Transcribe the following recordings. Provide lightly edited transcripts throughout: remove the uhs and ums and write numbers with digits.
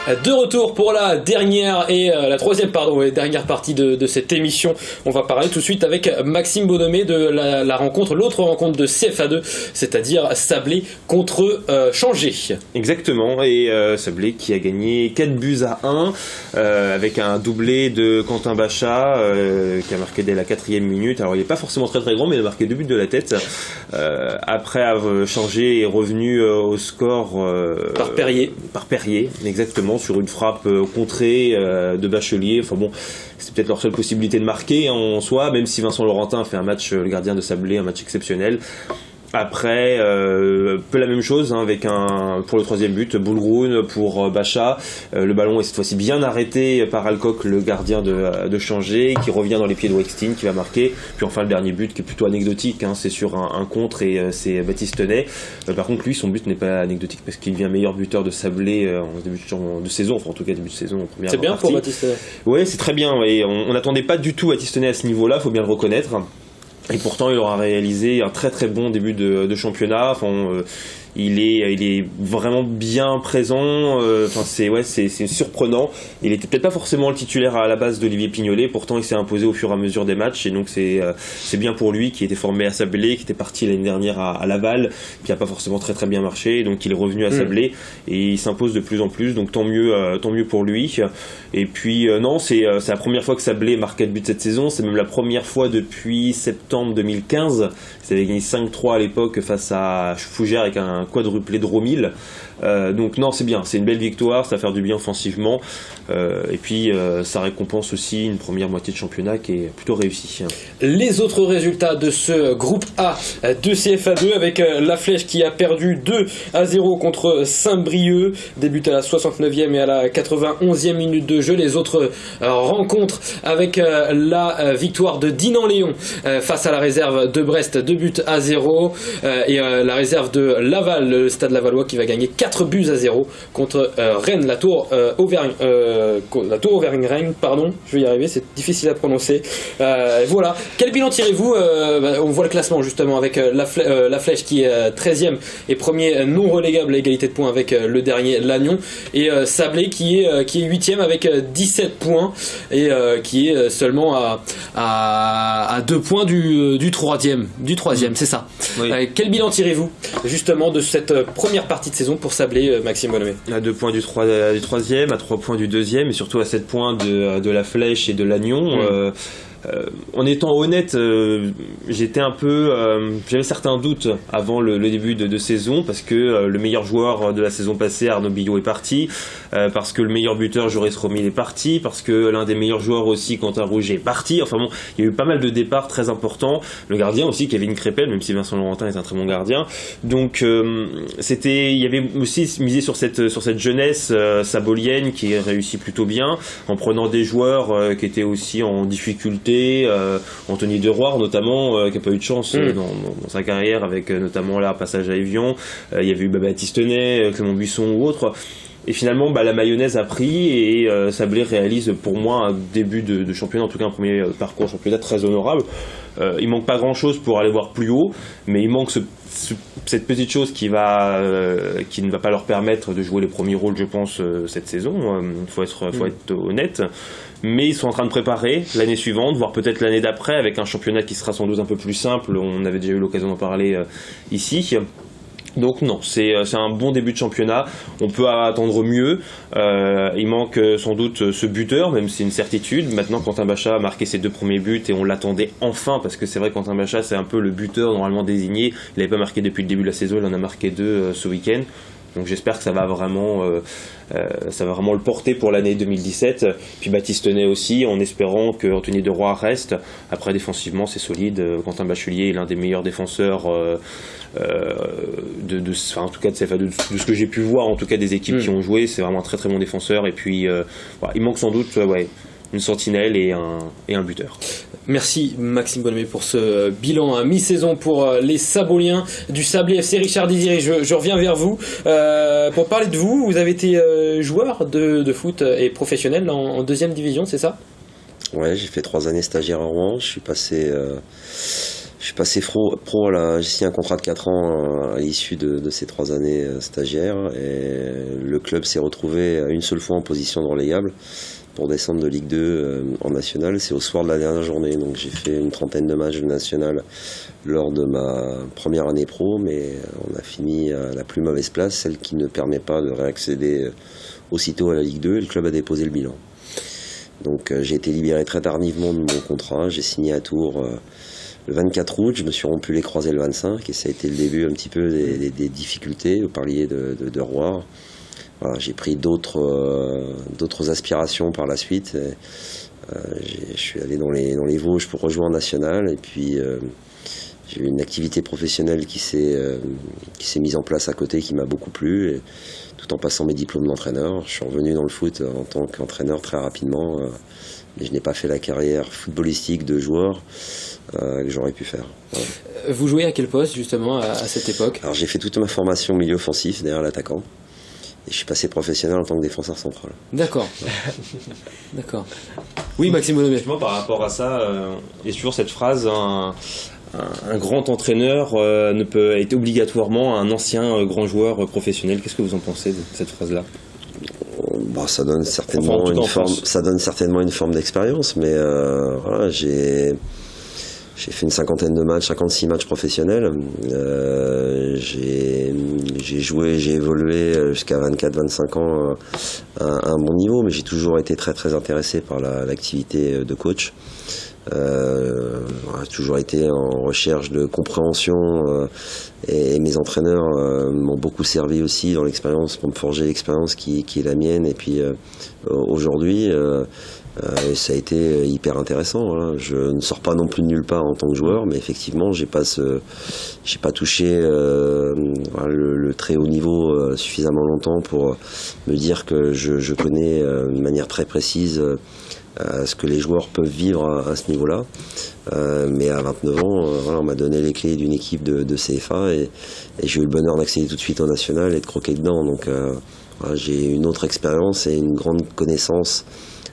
De retour pour la dernière et la troisième dernière partie de cette émission. On va parler tout de suite avec Maxime Bonhomé de la rencontre, l'autre rencontre de CFA2, c'est-à-dire Sablé contre Changé. Exactement, et Sablé qui a gagné 4-1 avec un doublé de Quentin Bachat qui a marqué dès la 4e minute. Alors il n'est pas forcément très grand, mais il a marqué 2 buts de la tête. Après Changé est revenu au score par Perrier, exactement, sur une frappe contrée de Bachelier. Enfin bon, c'est peut-être leur seule possibilité de marquer en soi, même si Vincent Laurentin a fait un match, le gardien de Sablé, un match exceptionnel. Après, peu la même chose avec pour le 3e but, Boulroun pour Bachat. Le ballon est cette fois-ci bien arrêté par Alcock, le gardien de Changé, qui revient dans les pieds de Wextin, qui va marquer. Puis enfin le dernier but qui est plutôt anecdotique, c'est sur un contre et c'est Baptiste Tenay. Par contre lui, son but n'est pas anecdotique parce qu'il devient meilleur buteur de Sablé en début de saison, enfin en tout cas début de saison en première partie. C'est bien partie. pour Baptiste Tenay. Ouais, c'est très bien, et on n'attendait pas du tout Baptiste Tenay à ce niveau-là, faut bien le reconnaître. Et pourtant, il aura réalisé un très très bon début de championnat. Enfin, il est vraiment bien présent. Enfin, c'est surprenant. Il était peut-être pas forcément le titulaire à la base d'Olivier Pignolet. Pourtant, il s'est imposé au fur et à mesure des matchs. Et donc, c'est bien pour lui, qui était formé à Sablé, qui était parti l'année dernière à Laval, qui a pas forcément très très bien marché. Donc, il est revenu à Sablé et il s'impose de plus en plus. Donc, tant mieux pour lui. Et puis, non, c'est la première fois que Sablé marque 4 buts cette saison. C'est même la première fois depuis septembre 2015. Ils avaient gagné 5-3 à l'époque face à Fougères avec un quadruplé de Romil. Donc non, c'est bien, c'est une belle victoire, ça va faire du bien offensivement. Et puis ça récompense aussi une première moitié de championnat qui est plutôt réussie. Les autres résultats de ce groupe A de CFA2 avec La Flèche qui a perdu 2-0 contre Saint-Brieuc, débute à la 69e et à la 91e minute de jeu. Les autres rencontres avec la victoire de Dinan-Léon face à la réserve de Brest, 2-0 et la réserve de Laval, le Stade Lavallois qui va gagner 4-0 contre Rennes, la Tour Auvergne-Rennes, pardon, je vais y arriver, c'est difficile à prononcer. Voilà, quel bilan tirez-vous? On voit le classement justement avec la Flèche qui est 13e et premier non relégable à égalité de points avec le dernier Lannion, et Sablé qui est 8e avec 17 points et qui est seulement à 2 points du troisième, c'est ça. Oui. Quel bilan tirez-vous justement de cette première partie de saison pour Sablé, Maxime Bonhomé? À 2 points du troisième, à 3 points du deuxième et surtout à 7 points de La Flèche et de Lannion. En étant honnête, j'avais certains doutes avant le début de saison, parce que le meilleur joueur de la saison passée, Arnaud Billot, est parti, parce que le meilleur buteur, Joris Romil, est parti, parce que l'un des meilleurs joueurs aussi, Quentin Rouget, est parti. Enfin bon, il y a eu pas mal de départs très importants. Le gardien aussi, Kevin Crépel, même si Vincent Laurentin est un très bon gardien. Donc il y avait aussi misé sur cette jeunesse sabolienne qui réussit plutôt bien, en prenant des joueurs qui étaient aussi en difficulté. Anthony Deroire notamment, qui n'a pas eu de chance dans sa carrière, avec notamment là passage à Évian. Il y avait eu Baptiste Tenay, Clément Buisson ou autre. Et finalement, la mayonnaise a pris et Sablé réalise pour moi un début de championnat, en tout cas un premier parcours championnat très honorable. Il manque pas grand-chose pour aller voir plus haut, mais il manque cette petite chose qui ne va pas leur permettre de jouer les premiers rôles, je pense, cette saison. Faut être honnête. Mais ils sont en train de préparer l'année suivante, voire peut-être l'année d'après, avec un championnat qui sera sans doute un peu plus simple. On avait déjà eu l'occasion d'en parler ici. Donc non, c'est un bon début de championnat. On peut attendre mieux. Il manque sans doute ce buteur, même si c'est une certitude. Maintenant, Quentin Bachat a marqué ses 2 premiers buts et on l'attendait enfin, parce que c'est vrai que Quentin Bachat, c'est un peu le buteur normalement désigné. Il n'avait pas marqué depuis le début de la saison, il en a marqué 2 ce week-end. Donc j'espère que ça va vraiment le porter pour l'année 2017. Puis Baptiste Tenay aussi, en espérant que Anthony Deroy reste. Après, défensivement, c'est solide. Quentin Bachelier est l'un des meilleurs défenseurs en tout cas de CFA2, de ce que j'ai pu voir, en tout cas des équipes qui ont joué. C'est vraiment un très très bon défenseur. Et puis il manque sans doute une sentinelle et un buteur. Merci Maxime Bonhomé pour ce bilan à mi-saison pour les Saboliens du Sablé FC. Richard Désiré, je reviens vers vous pour parler de vous. Vous avez été joueur de foot et professionnel en 2e division, c'est ça? Ouais, j'ai fait 3 années stagiaire à Rouen. Je suis passé Je suis passé pro là, j'ai signé un contrat de 4 ans à l'issue de ces 3 années stagiaires, et le club s'est retrouvé une seule fois en position de relégable pour descendre de Ligue 2 en National. C'est au soir de la dernière journée, donc j'ai fait une 30aine de matchs de National lors de ma première année pro, mais on a fini à la plus mauvaise place, celle qui ne permet pas de réaccéder aussitôt à la Ligue 2, et le club a déposé le bilan. Donc j'ai été libéré très tardivement de mon contrat, j'ai signé à Tours le 24 août, je me suis rompu les croisés le 25, et ça a été le début un petit peu des difficultés. Vous parliez de Roire. Voilà, j'ai pris d'autres aspirations par la suite. Je suis allé dans les Vosges pour rejoindre National, et puis j'ai eu une activité professionnelle qui s'est mise en place à côté, qui m'a beaucoup plu, et tout en passant mes diplômes d'entraîneur. Je suis revenu dans le foot en tant qu'entraîneur très rapidement, mais je n'ai pas fait la carrière footballistique de joueur que j'aurais pu faire. Voilà. Vous jouez à quel poste justement à cette époque? Alors j'ai fait toute ma formation au milieu offensif derrière l'attaquant, et je suis passé professionnel en tant que défenseur central. D'accord. D'accord. Oui, Maxime Bonhomet. Justement, par rapport à ça, il y a toujours cette phrase, un grand entraîneur ne peut être obligatoirement un ancien grand joueur professionnel. Qu'est-ce que vous en pensez de cette phrase-là? Ça donne certainement une forme d'expérience, mais voilà, j'ai fait une 50aine de matchs, 56 matchs professionnels. J'ai joué, j'ai évolué jusqu'à 24-25 ans à un bon niveau, mais j'ai toujours été très très intéressé par l'activité de coach. J'ai toujours été en recherche de compréhension, et mes entraîneurs m'ont beaucoup servi aussi dans l'expérience, pour me forger l'expérience qui est la mienne. Et puis aujourd'hui, ça a été hyper intéressant. Voilà. Je ne sors pas non plus de nulle part en tant que joueur, mais effectivement, j'ai pas touché le très haut niveau suffisamment longtemps pour me dire que je connais de manière très précise ce que les joueurs peuvent vivre à ce niveau-là. Mais à 29 ans, on m'a donné les clés d'une équipe de CFA, et j'ai eu le bonheur d'accéder tout de suite au national et de croquer dedans. Donc j'ai une autre expérience et une grande connaissance,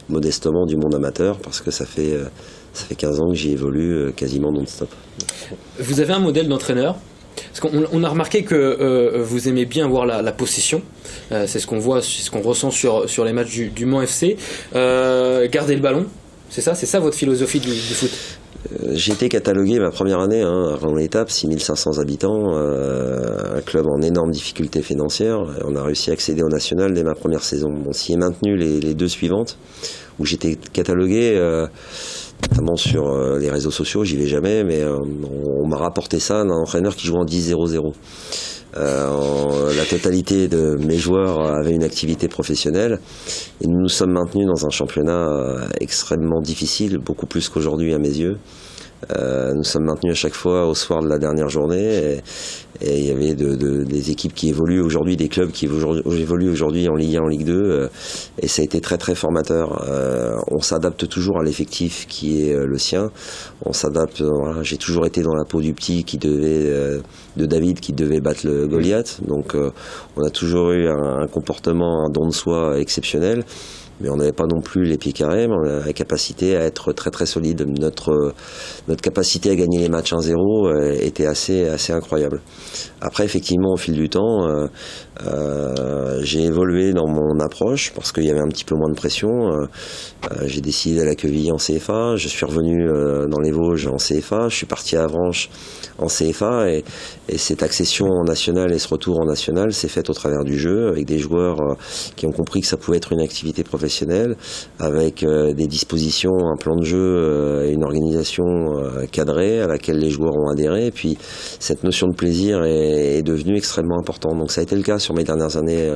modestement, du monde amateur, parce que ça fait 15 ans que j'y évolue quasiment non-stop. Vous avez un modèle d'entraîneur? Parce qu'on a remarqué que vous aimez bien voir la possession. C'est ce qu'on voit, c'est ce qu'on ressent sur les matchs du Mans FC. Garder le ballon, c'est ça votre philosophie du foot? J'ai été catalogué ma première année en étape, 6500 habitants, un club en énorme difficulté financière. On a réussi à accéder au national dès ma première saison. On s'y est maintenu les 2 suivantes, où j'étais catalogué, notamment sur les réseaux sociaux, j'y vais jamais, mais on m'a rapporté ça d'un entraîneur qui jouait en 10-0-0. La totalité de mes joueurs avaient une activité professionnelle, et nous nous sommes maintenus dans un championnat extrêmement difficile, beaucoup plus qu'aujourd'hui à mes yeux. Nous sommes maintenus à chaque fois au soir de la dernière journée, et il y avait des équipes qui évoluent aujourd'hui, des clubs qui évoluent aujourd'hui en Ligue 1, en Ligue 2, et ça a été très très formateur. On s'adapte toujours à l'effectif qui est le sien. On s'adapte. Voilà, j'ai toujours été dans la peau du petit de David qui devait battre le Goliath. Donc on a toujours eu un comportement, un don de soi exceptionnel. Mais on n'avait pas non plus les pieds carrés, mais on a la capacité à être très très solide. Notre capacité à gagner les matchs 1-0 était assez incroyable. Après, effectivement, au fil du temps, j'ai évolué dans mon approche, parce qu'il y avait un petit peu moins de pression. J'ai décidé d'aller à Quevilly en CFA, je suis revenu dans les Vosges en CFA, je suis parti à Avranches en CFA, et cette accession en national et ce retour en national s'est fait au travers du jeu, avec des joueurs qui ont compris que ça pouvait être une activité professionnelle, avec des dispositions, un plan de jeu et une organisation cadrée à laquelle les joueurs ont adhéré, et puis cette notion de plaisir est devenue extrêmement importante. Donc ça a été le cas sur mes dernières années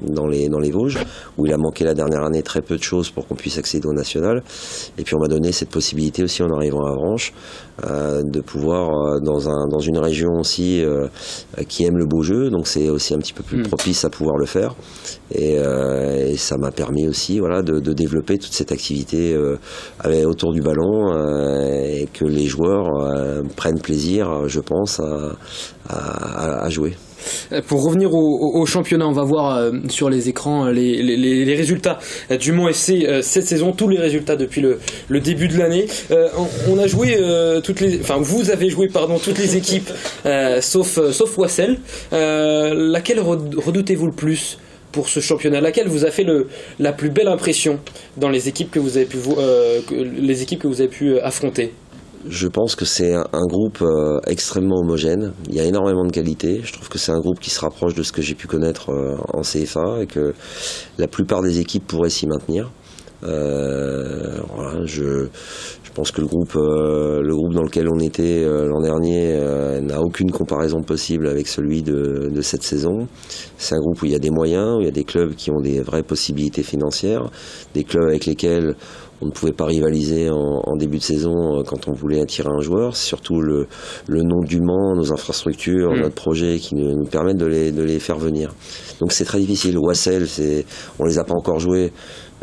dans les Vosges, où il a manqué la dernière année très peu de choses pour qu'on puisse accéder au national, et puis on m'a donné cette possibilité aussi en arrivant à Avranches de pouvoir dans une région aussi qui aime le beau jeu, donc c'est aussi un petit peu plus propice à pouvoir le faire, et ça m'a permis aussi de développer toute cette activité autour du ballon, et que les joueurs prennent plaisir, je pense, à jouer. Pour revenir au championnat, on va voir sur les écrans les résultats du Mans FC cette saison, tous les résultats depuis le début de l'année. On a joué vous avez joué toutes les équipes sauf Wassel. Laquelle redoutez-vous le plus pour ce championnat? Laquelle vous a fait la plus belle impression dans les équipes que vous avez pu affronter? Je pense que c'est un groupe extrêmement homogène. Il y a énormément de qualité. Je trouve que c'est un groupe qui se rapproche de ce que j'ai pu connaître en CFA et que la plupart des équipes pourraient s'y maintenir. Je pense que le groupe dans lequel on était l'an dernier n'a aucune comparaison possible avec celui de cette saison. C'est un groupe où il y a des moyens, où il y a des clubs qui ont des vraies possibilités financières, des clubs avec lesquels on ne pouvait pas rivaliser en début de saison quand on voulait attirer un joueur. C'est surtout le nom du Mans, nos infrastructures, notre projet qui nous permettent de les faire venir. Donc c'est très difficile. Wassel, on les a pas encore joués.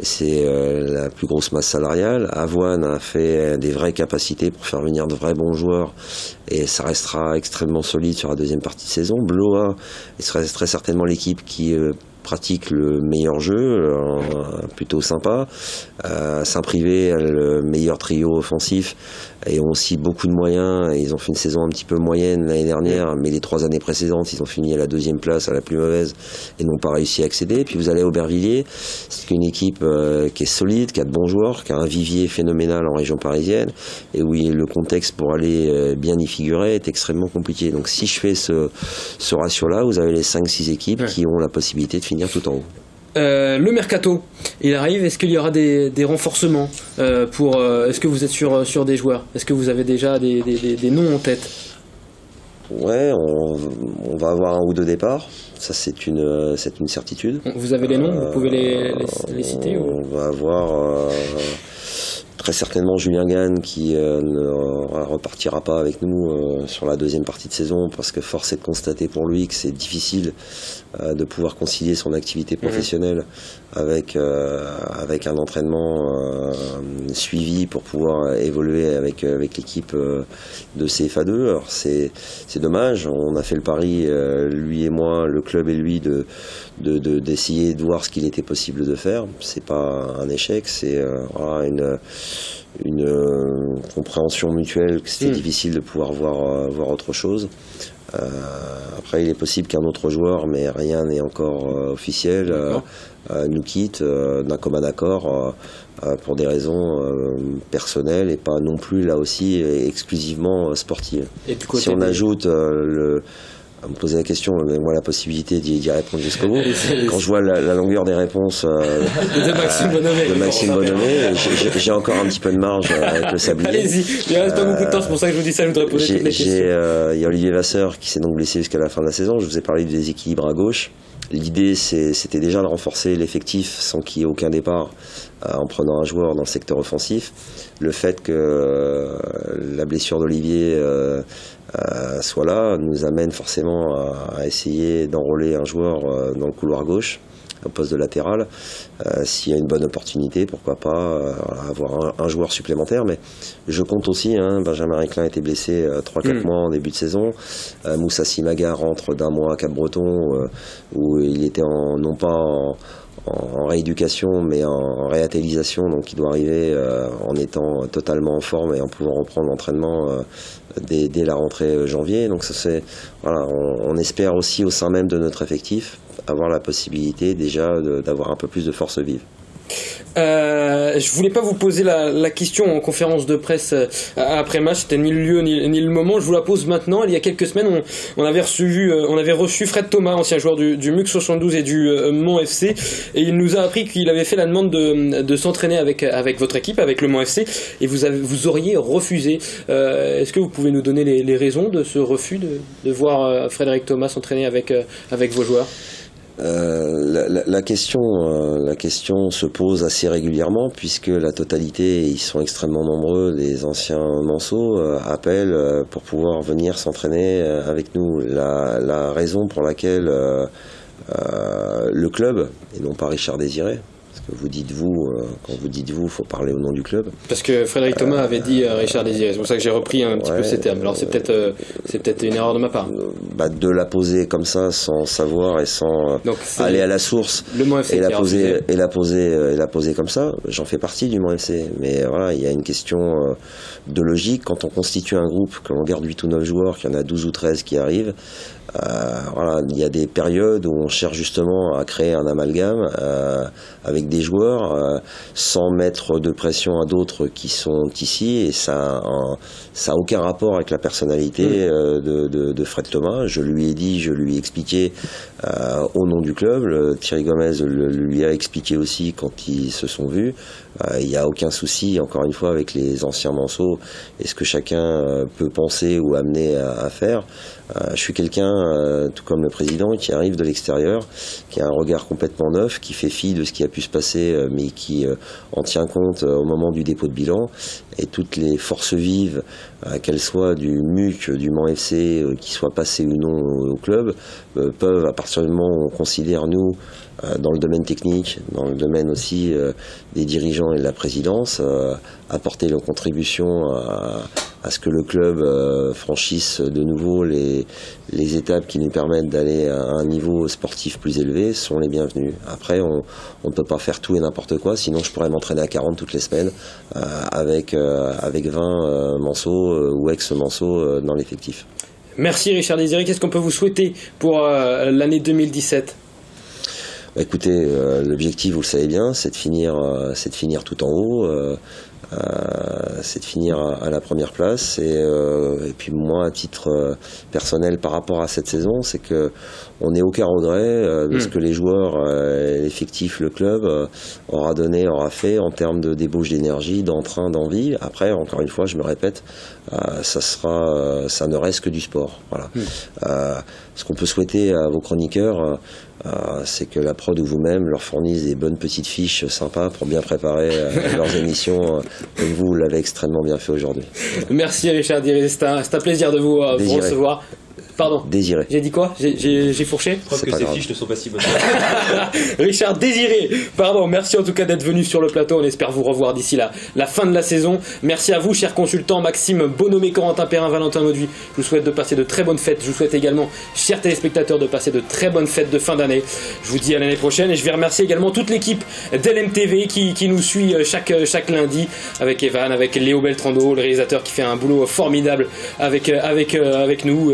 C'est la plus grosse masse salariale. Avoine a fait des vraies capacités pour faire venir de vrais bons joueurs et ça restera extrêmement solide sur la deuxième partie de saison. Blois serait très certainement l'équipe qui pratique le meilleur jeu, plutôt sympa. Saint-Privé a le meilleur trio offensif et ont aussi beaucoup de moyens. Ils ont fait une saison un petit peu moyenne l'année dernière, mais les 3 années précédentes, ils ont fini à la 2e place, à la plus mauvaise, et n'ont pas réussi à accéder. Puis vous allez à Aubervilliers, c'est une équipe qui est solide, qui a de bons joueurs, qui a un vivier phénoménal en région parisienne, et où le contexte pour aller bien y figurer est extrêmement compliqué. Donc si je fais ce ratio-là, vous avez les 5-6 équipes qui ont la possibilité de finir tout en haut. Le mercato, il arrive. Est-ce qu'il y aura des renforcements est-ce que vous êtes sur des joueurs? Est-ce que vous avez déjà des noms en tête? Ouais, on va avoir un ou 2 départs. Ça, c'est une certitude. Vous avez les noms? Vous pouvez les citer? On va avoir très certainement Julien Gann qui ne repartira pas avec nous sur la 2e partie de saison, parce que force est de constater pour lui que c'est difficile de pouvoir concilier son activité professionnelle avec un entraînement suivi pour pouvoir évoluer avec l'équipe de CFA2. Alors c'est dommage, on a fait le pari, lui et moi, le club et lui, d'essayer de voir ce qu'il était possible de faire. C'est pas un échec, c'est une compréhension mutuelle que c'était difficile de pouvoir voir autre chose. Après, il est possible qu'un autre joueur, mais rien n'est encore officiel, nous quitte d'un commun accord pour des raisons personnelles et pas non plus là aussi exclusivement sportives. Si on ajoute à me poser la question, donnez-moi la possibilité d'y répondre jusqu'au bout. Quand je vois la longueur des réponses de Maxime Bonhomé, j'ai encore un petit peu de marge avec le sablier. Allez-y, il ne reste pas beaucoup de temps, c'est pour ça que je vous dis ça, je voudrais poser toutes les questions. Il y a Olivier Vasseur qui s'est donc blessé jusqu'à la fin de la saison. Je vous ai parlé du déséquilibre à gauche. L'idée, c'était déjà de renforcer l'effectif sans qu'il y ait aucun départ en prenant un joueur dans le secteur offensif. Le fait que la blessure d'Olivier soit là nous amène forcément à essayer d'enrôler un joueur dans le couloir gauche, au poste de latéral. S'il y a une bonne opportunité, pourquoi pas avoir un joueur supplémentaire. Mais je compte aussi, Benjamin Réclin a été blessé 3-4 mois en début de saison. Moussa Simaga rentre d'un mois à Cap-Breton où il était non pas en rééducation mais en réatélisation, donc il doit arriver en étant totalement en forme et en pouvant reprendre l'entraînement dès la rentrée janvier. Donc ça, on espère aussi au sein même de notre effectif avoir la possibilité déjà d'avoir un peu plus de force vive. Je voulais pas vous poser la question en conférence de presse après match, c'était ni le lieu ni le moment. Je vous la pose maintenant. Il y a quelques semaines, on avait reçu Fred Thomas, ancien joueur du MUC 72 et du Mans FC, et il nous a appris qu'il avait fait la demande de s'entraîner avec votre équipe, avec le Mans FC, et vous auriez refusé. Est-ce que vous pouvez nous donner les raisons de ce refus de voir Frédéric Thomas s'entraîner avec vos joueurs? La question se pose assez régulièrement, puisque la totalité, ils sont extrêmement nombreux, des anciens Manceaux appellent pour pouvoir venir s'entraîner avec nous. La raison pour laquelle le club, et non pas Richard Désiré, Parce que vous dites vous, quand vous dites vous, il faut parler au nom du club. Parce que Frédéric Thomas avait dit Richard Désiré, c'est pour ça que j'ai repris un petit peu ces termes. Alors c'est peut-être une erreur de ma part. De la poser comme ça, sans savoir et sans aller à la source, le Mans FC et la poser comme ça, j'en fais partie du Mans FC. Mais voilà, il y a une question de logique. Quand on constitue un groupe, que l'on garde 8 ou 9 joueurs, qu'il y en a 12 ou 13 qui arrivent, il y a des périodes où on cherche justement à créer un amalgame avec des joueurs sans mettre de pression à d'autres qui sont ici, et ça a aucun rapport avec la personnalité de Fred Thomas. Je lui ai dit, je lui ai expliqué au nom du club. Thierry Gomez lui a expliqué aussi quand ils se sont vus. Il n'y a aucun souci, encore une fois, avec les anciens Manceau et ce que chacun peut penser ou amener à faire. Je suis quelqu'un, tout comme le président, qui arrive de l'extérieur, qui a un regard complètement neuf, qui fait fi de ce qui a pu se passer, mais qui en tient compte au moment du dépôt de bilan. Et toutes les forces vives, qu'elles soient du MUC, du Mans FC, qui soient passées ou non au club, peuvent, à partir du moment où on considère, nous, dans le domaine technique, dans le domaine aussi des dirigeants et de la présidence, apporter leur contribution à ce que le club franchisse de nouveau les étapes qui nous permettent d'aller à un niveau sportif plus élevé sont les bienvenus. Après, on ne peut pas faire tout et n'importe quoi, sinon je pourrais m'entraîner à 40 toutes les semaines avec 20 Manceau ou ex-Manceau dans l'effectif. Merci Richard Désiré. Qu'est-ce qu'on peut vous souhaiter pour l'année 2017 ? Écoutez, l'objectif, vous le savez bien, c'est de finir tout en haut, c'est de finir à la première place. Et puis moi, à titre personnel, par rapport à cette saison, c'est que on n'ait aucun regret de ce que les joueurs, l'effectif, le club aura donné, aura fait en termes de débauche d'énergie, d'entrain, d'envie. Après, encore une fois, je me répète, ça ne reste que du sport. Voilà. Ce qu'on peut souhaiter à vos chroniqueurs, c'est que la prod ou vous-même leur fournissent des bonnes petites fiches sympas pour bien préparer leurs émissions, comme vous l'avez extrêmement bien fait aujourd'hui. Merci Richard Désiré, c'est un plaisir de vous recevoir. Pardon. Désiré. J'ai dit quoi? J'ai fourché? Je crois que ces fiches ne sont pas si bonnes. Richard Désiré, pardon, merci en tout cas d'être venu sur le plateau. On espère vous revoir d'ici la fin de la saison. Merci à vous, chers consultants, Maxime Bonhomé, Corentin Perrin, Valentin Mauduit. Je vous souhaite de passer de très bonnes fêtes. Je vous souhaite également, chers téléspectateurs, de passer de très bonnes fêtes de fin d'année. Je vous dis à l'année prochaine et je vais remercier également toute l'équipe d'LMTV qui nous suit chaque lundi, avec Evan, avec Léo Beltrando, le réalisateur qui fait un boulot formidable avec nous.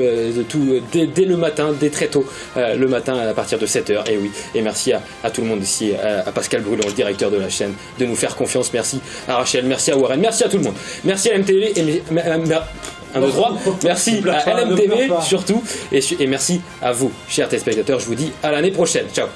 Dès le matin, dès très tôt le matin à partir de 7h. Et oui, et merci à tout le monde ici, à Pascal Brulon, le directeur de la chaîne, de nous faire confiance. Merci à Rachel, merci à Warren, merci à tout le monde. Merci à MTV et 1, 2, 3. Merci à LMTV surtout et merci à vous, chers téléspectateurs. Je vous dis à l'année prochaine. Ciao.